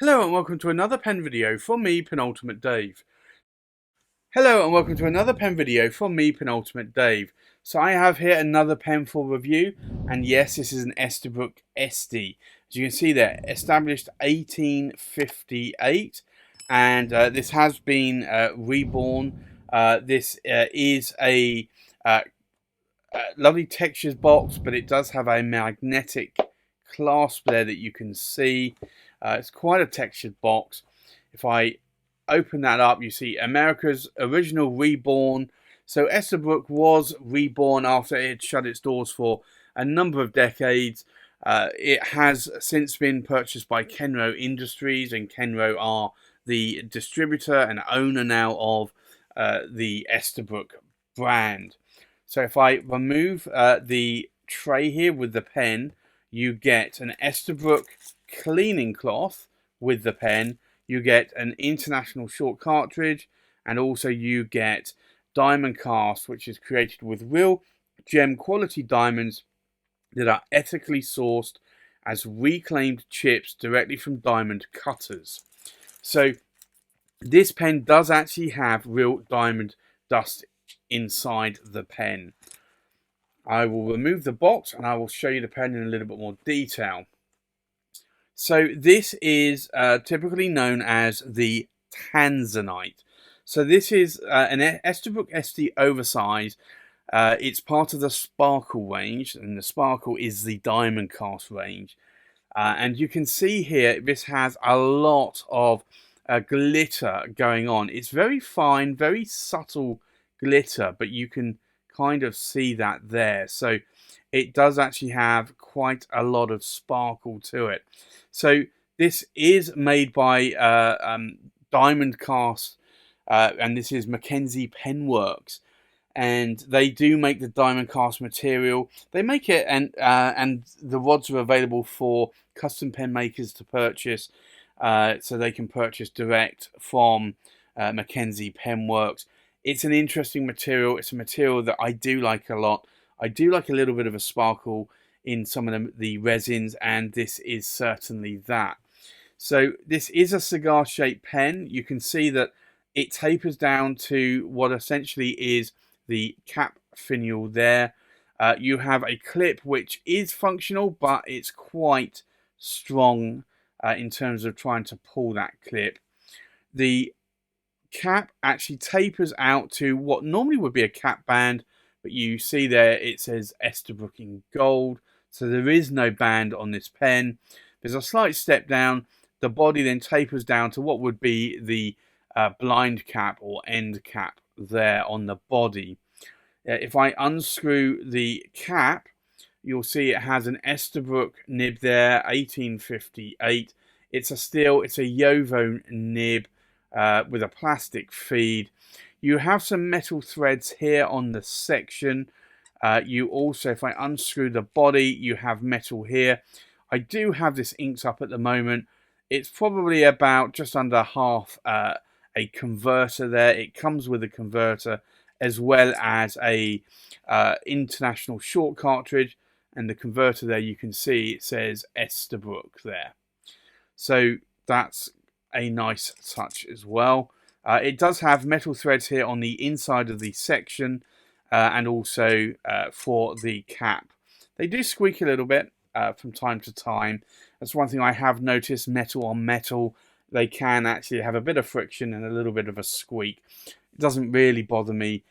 Hello and welcome to another pen video from me, Penultimate Dave. Hello and welcome to another pen video from me, Penultimate Dave. So I have here another pen for review, and yes, this is an Esterbrook Estie. As you can see there, established 1858, and this has been reborn. This is a lovely textures box, but it does have a magnetic clasp there that you can see. It's quite a textured box. If I open that up, you see America's original reborn. So Esterbrook was reborn after it had shut its doors for a number of decades. It has since been purchased by Kenro Industries, and Kenro are the distributor and owner now of the Esterbrook brand. So if I remove the tray here with the pen, you get an Esterbrook cleaning cloth with the pen. You get an international short cartridge, and also you get diamond cast, which is created with real gem quality diamonds that are ethically sourced as reclaimed chips directly from diamond cutters. So this pen does actually have real diamond dust inside the pen. I will remove the box and I will show you the pen in a little bit more detail. So this is typically known as the Tanzanite. So this is an Esterbrook Estie oversize. It's part of the Sparkle range, and the Sparkle is the diamond cast range. And you can see here this has a lot of glitter going on. It's very fine, very subtle glitter, but you can kind of see that there. So it does actually have quite a lot of sparkle to it. So this is made by diamond cast, and this is Mackenzie Penworks, and they do make the diamond cast material. They make it, and the rods are available for custom pen makers to purchase, so they can purchase direct from Mackenzie Penworks. It's an interesting material. It's a material that I do like a lot. I do like a little bit of a sparkle in some of the resins, and this is certainly that. So this is a cigar-shaped pen. You can see that it tapers down to what essentially is the cap finial there. You have a clip which is functional, but it's quite strong in terms of trying to pull that clip. The cap actually tapers out to what normally would be a cap band, but you see there it says Esterbrook in gold, so there is no band on this pen. There's a slight step down. The body then tapers down to what would be the blind cap or end cap there on the body. If I unscrew the cap, you'll see it has an Esterbrook nib there, 1858. It's a steel, it's a Yovo nib with a plastic feed. You have some metal threads here on the section. You also, if I unscrew the body, you have metal here. I do have this inked up at the moment. It's probably about just under half a converter there. It comes with a converter as well as a international short cartridge, and the converter there you can see it says Esterbrook there. So that's a nice touch as well. It does have metal threads here on the inside of the section, and also for the cap. They do squeak a little bit from time to time. That's one thing I have noticed. Metal on metal, they can actually have a bit of friction and a little bit of a squeak. It doesn't really bother me.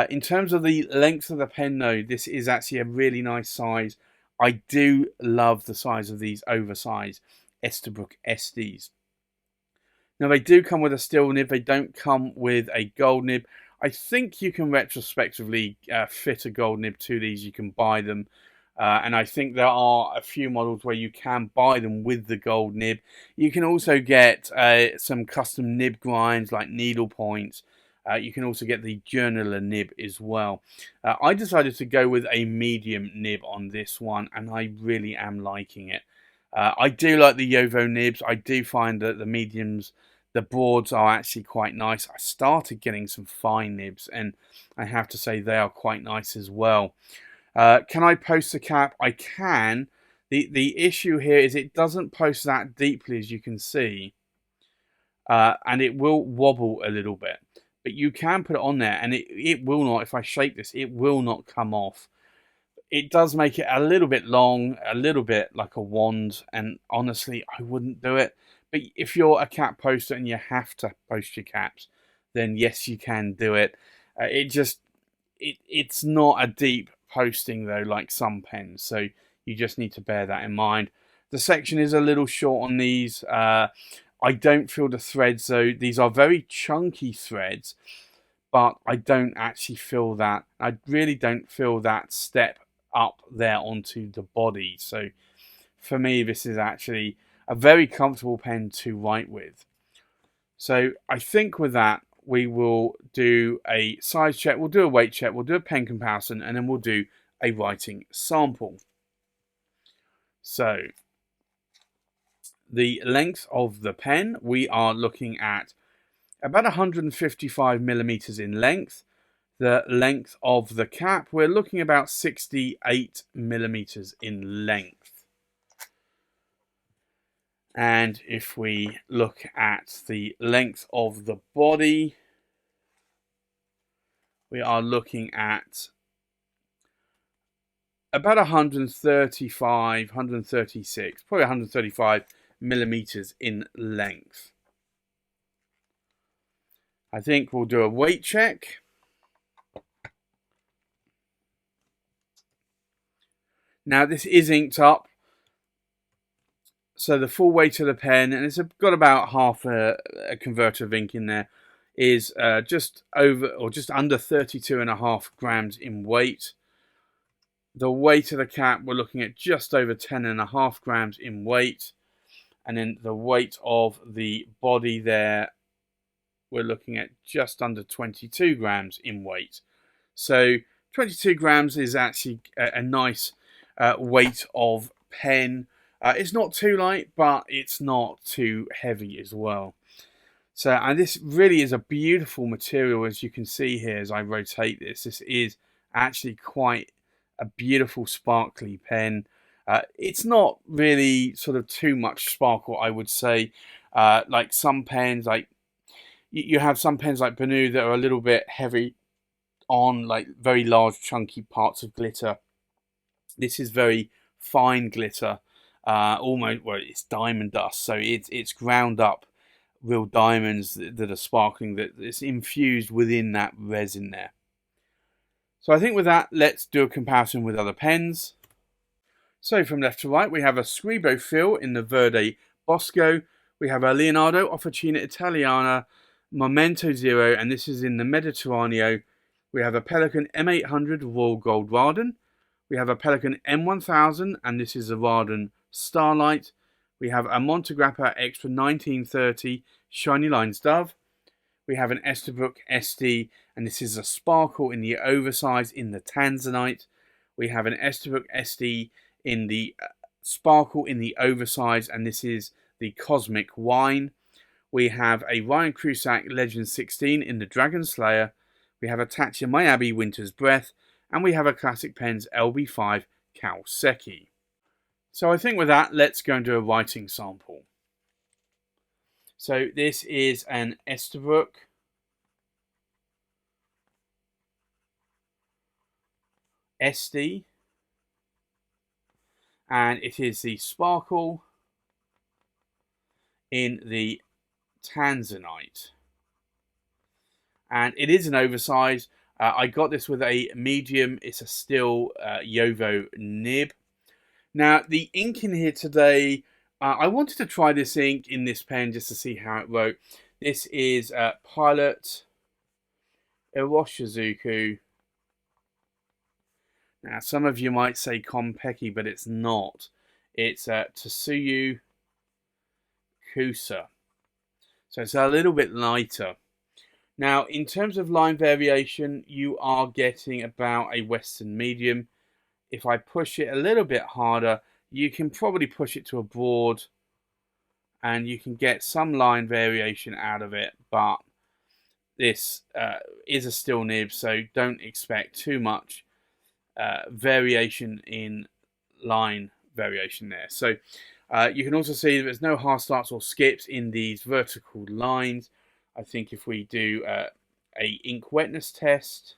In terms of the length of the pen though, this is actually a really nice size. I do love the size of these oversized Esterbrook Esties. Now they do come with a steel nib, they don't come with a gold nib. I think you can retrospectively fit a gold nib to these, you can buy them. And I think there are a few models where you can buy them with the gold nib. You can also get some custom nib grinds like needle points. You can also get the journaler nib as well. I decided to go with a medium nib on this one, and I really am liking it. I do like the Yovo nibs. I do find that the mediums, the broads are actually quite nice. I started getting some fine nibs, and I have to say they are quite nice as well. Can I post the cap? I can. The issue here is it doesn't post that deeply, as you can see. and it will wobble a little bit. But you can put it on there, and it will not, if I shake this, it will not come off. It does make it a little bit long, a little bit like a wand, and honestly, I wouldn't do it. But if you're a cap poster and you have to post your caps, then yes, you can do it. It's not a deep posting though, like some pens, so you just need to bear that in mind. The section is a little short on these. I don't feel the threads though. These are very chunky threads, but I don't actually feel that. I really don't feel that step up there onto the body. So for me, this is actually a very comfortable pen to write with. So I think with that, we will do a size check, we'll do a weight check, we'll do a pen comparison, and then we'll do a writing sample. So the length of the pen, we are looking at about 155 millimeters in length. The length of the cap, we're looking about 68 millimeters in length. And if we look at the length of the body, we are looking at about 135, 136, probably 135 millimeters in length. I think we'll do a weight check. Now this is inked up, so the full weight of the pen, and it's got about half a converter of ink in there, is just over or just under 32.5 grams in weight. The weight of the cap, we're looking at just over 10.5 grams in weight, and then the weight of the body there, we're looking at just under 22 grams in weight. So 22 grams is actually a nice weight of pen. It's not too light, but it's not too heavy as well. So, and this really is a beautiful material, as you can see here as I rotate this. This is actually quite a beautiful sparkly pen. It's not really sort of too much sparkle, I would say. Like some pens, like you have some pens like Benu that are a little bit heavy on like very large chunky parts of glitter. This is very fine glitter, almost, well, it's diamond dust, so it's ground up real diamonds that are sparkling, that it's infused within that resin there. So I think with that, let's do a comparison with other pens. So from left to right, we have a Scribo Fill in the Verde Bosco. We have a Leonardo Officina Italiana Momento Zero, and this is in the Mediterraneo. We have a Pelikan M800 Royal Gold Radon. We have a Pelikan M1000, and this is a Radon Starlight. We have a Montegrappa Extra 1930 Shiny Lines Dove. We have an Esterbrook Estie, and this is a Sparkle in the oversize in the Tanzanite. We have an Esterbrook Estie in the Sparkle in the oversize, and this is the Cosmic Wine. We have a Ryan Crusac Legend 16 in the Dragon Slayer. We have a Tatcha Miyabi Winter's Breath, and we have a Classic Pens LB5 Kaoseki. So I think with that, let's go and do a writing sample. So this is an Esterbrook Estie, and it is the Sparkle in the Tanzanite, and it is an oversize. I got this with a medium. It's a still Yovo nib. Now the ink in here today, I wanted to try this ink in this pen just to see how it wrote. This is Pilot Iroshizuku. Now some of you might say Konpeki, but it's not. It's Tsuyu Kusa. So it's a little bit lighter. Now, in terms of line variation, you are getting about a Western medium. If I push it a little bit harder, you can probably push it to a broad, and you can get some line variation out of it, but this is a still nib, so don't expect too much variation in line variation there. So You can also see that there's no hard starts or skips in these vertical lines. I think if we do a ink wetness test,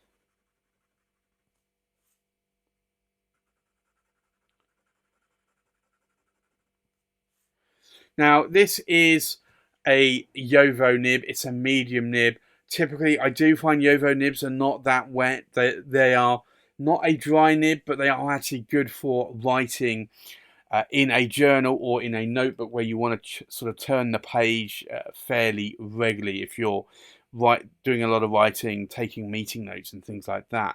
now this is a Yovo nib. It's a medium nib. Typically, I do find Yovo nibs are not that wet. They are not a dry nib, but they are actually good for writing in a journal or in a notebook where you want to sort of turn the page fairly regularly if you're doing a lot of writing, taking meeting notes and things like that.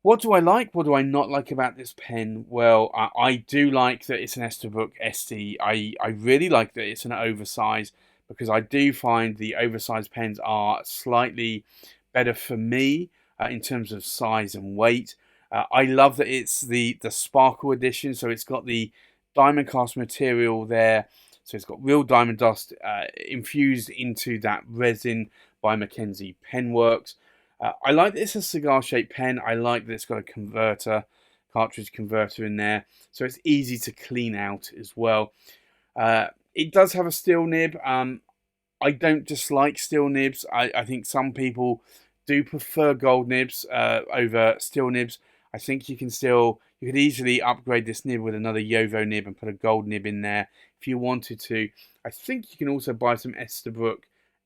What do I like? What do I not like about this pen? Well, I do like that it's an Esterbrook Estie. I really like that it's an oversized, because I do find the oversized pens are slightly better for me in terms of size and weight. I love that it's the sparkle edition, so it's got the diamond cast material there. So it's got real diamond dust infused into that resin by Mackenzie Penworks. I like that it's a cigar-shaped pen. I like that it's got a cartridge converter in there, so it's easy to clean out as well. It does have a steel nib. I don't dislike steel nibs. I think some people do prefer gold nibs over steel nibs. I think you could easily upgrade this nib with another Yovo nib and put a gold nib in there if you wanted to. I think you can also buy some Esterbrook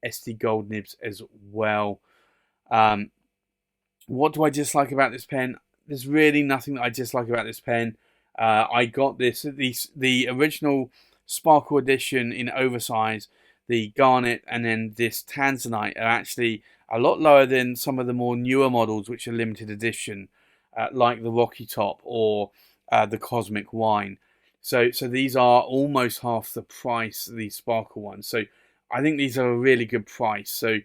Estie gold nibs as well. What do I dislike about this pen? There's really nothing that I dislike about this pen. I got the original Sparkle edition in oversize, the Garnet, and then this Tanzanite are actually a lot lower than some of the more newer models, which are limited edition, like the Rocky Top or the Cosmic Wine. So these are almost half the price, the Sparkle ones. So I think these are a really good price. So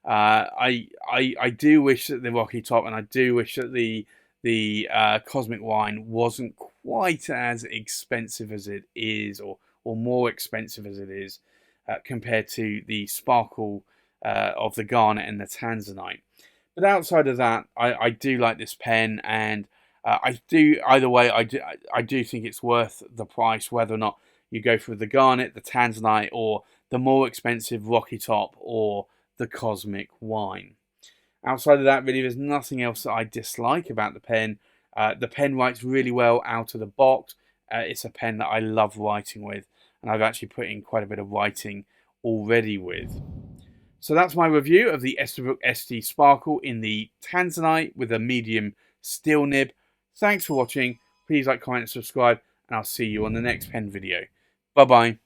I do wish that the Rocky Top, and I do wish that the Cosmic Wine wasn't quite as expensive as it is, or more expensive as it is, compared to the Sparkle of the Garnet and the Tanzanite. But outside of that, I do like this pen, and I do either way. I do think it's worth the price, whether or not you go for the Garnet, the Tanzanite, or the more expensive Rocky Top or the Cosmic Wine. Outside of that, really, there's nothing else that I dislike about the pen. The pen writes really well out of the box. It's a pen that I love writing with, and I've actually put in quite a bit of writing already with. So that's my review of the Esterbrook Estie Sparkle in the Tanzanite with a medium steel nib. Thanks for watching. Please like, comment, and subscribe, and I'll see you on the next pen video. Bye-bye.